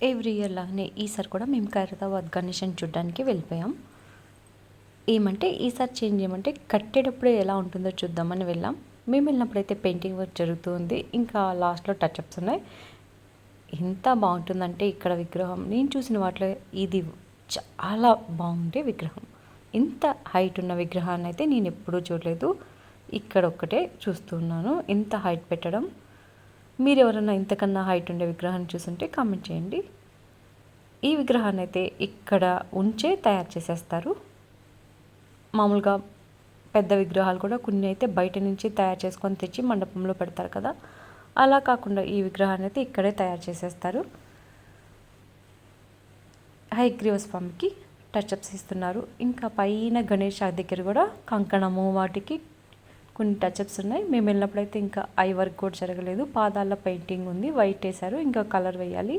Every year లాగానే ఈసారి కూడా మేము ఖైరతాబాద్ గణేషని చూడడానికి వెళ్ళిపోయాం. ఏమంటే ఈసారి చేంజ్ ఏమంటే కట్టేటప్పుడే ఎలా ఉంటుందో చూద్దామని వెళ్ళాం. మేము వెళ్ళినప్పుడైతే పెయింటింగ్ వర్క్ జరుగుతూ ఉంది, ఇంకా లాస్ట్లో టచ్అప్స్ ఉన్నాయి. ఎంత బాగుంటుందంటే ఇక్కడ విగ్రహం నేను చూసిన వాటిలో ఇది చాలా బాగుండే విగ్రహం. ఇంత హైట్ ఉన్న విగ్రహాన్ని అయితే నేను ఎప్పుడూ చూడలేదు. ఇక్కడ ఒక్కటే చూస్తున్నాను ఇంత హైట్ పెట్టడం. మీరు ఎవరైనా ఇంతకన్నా హైట్ ఉండే విగ్రహాన్ని చూస్తుంటే కామెంట్ చేయండి. ఈ విగ్రహాన్ని అయితే ఇక్కడ ఉంచే తయారు చేసేస్తారు. మామూలుగా పెద్ద విగ్రహాలు కూడా కొన్ని అయితే బయట నుంచి తయారు చేసుకొని తెచ్చి మండపంలో పెడతారు కదా, అలా కాకుండా ఈ విగ్రహాన్ని అయితే ఇక్కడే తయారు చేసేస్తారు. హయగ్రీవ స్వామికి టచ్అప్స్ ఇస్తున్నారు. ఇంకా పైన గణేష్ దగ్గర కూడా కంకణము వాటికి కొన్ని టచ్అప్స్ ఉన్నాయి. మేము వెళ్ళినప్పుడైతే ఇంకా ఐ వర్క్ కూడా జరగలేదు. పాదాల పెయింటింగ్ ఉంది, వైట్ వేశారు, ఇంకా కలర్ వేయాలి.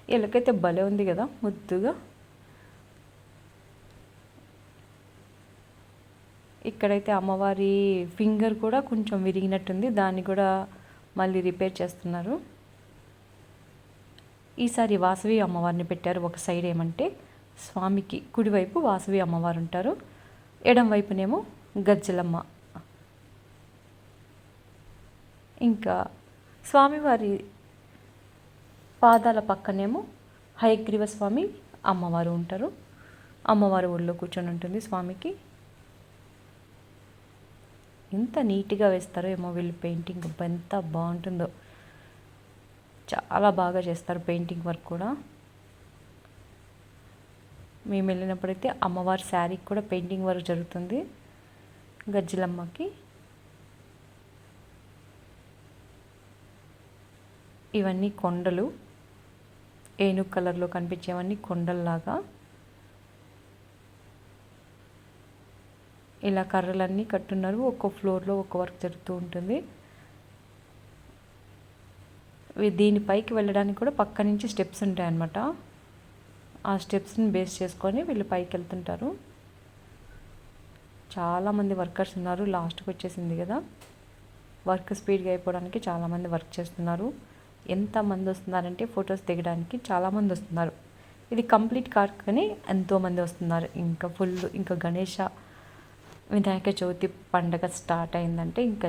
వీళ్ళకైతే భలే ఉంది కదా ముద్దుగా. ఇక్కడైతే అమ్మవారి ఫింగర్ కూడా కొంచెం విరిగినట్టుంది, దాన్ని కూడా మళ్ళీ రిపేర్ చేస్తున్నారు. ఈసారి వాసవి అమ్మవారిని పెట్టారు. ఒక సైడ్ ఏమంటే స్వామికి కుడివైపు వాసవి అమ్మవారు ఉంటారు, ఎడం వైపునేమో గజ్జలమ్మ. ఇంకా స్వామివారి పాదాల పక్కనేమో హయగ్రీవ స్వామి అమ్మవారు ఉంటారు. అమ్మవారు ఒళ్ళో కూర్చొని ఉంటుంది స్వామికి. ఎంత నీట్గా వేస్తారో ఏమో వీళ్ళు పెయింటింగ్, ఎంత బాగుంటుందో. చాలా బాగా చేస్తారు పెయింటింగ్ వర్క్ కూడా. మేము వెళ్ళినప్పుడైతే అమ్మవారి శారీకి కూడా పెయింటింగ్ వర్క్ జరుగుతుంది గజ్జలమ్మకి. ఇవన్నీ కొండలు, ఏనుగు కలర్లో కనిపించేవన్నీ కొండల్లాగా. ఇలా కర్రలన్నీ కట్టున్నారు. ఒక్కో ఫ్లోర్లో ఒక్క వర్క్ జరుగుతూ ఉంటుంది. దీనిపైకి వెళ్ళడానికి కూడా పక్క నుంచి స్టెప్స్ ఉంటాయి అన్నమాట. ఆ స్టెప్స్ని బేస్ చేసుకొని వీళ్ళు పైకి వెళ్తుంటారు. చాలామంది వర్కర్స్ ఉన్నారు. లాస్ట్కి వచ్చేసింది కదా, వర్క్ స్పీడ్గా అయిపోవడానికి చాలామంది వర్క్ చేస్తున్నారు. ఎంతమంది వస్తున్నారంటే ఫొటోస్ దిగడానికి చాలామంది వస్తున్నారు. ఇది కంప్లీట్ కార్ కానీ ఎంతోమంది వస్తున్నారు. ఇంకా ఫుల్, ఇంకా వినాయక చవితి పండగ స్టార్ట్ అయిందంటే ఇంకా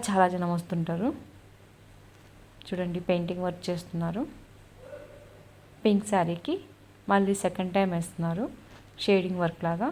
చాలా జనం వస్తుంటారు. చూడండి పెయింటింగ్ వర్క్ చేస్తున్నారు. పింక్ శారీకి మళ్ళీ సెకండ్ టైం వేస్తున్నారు షేడింగ్ వర్క్ లాగా.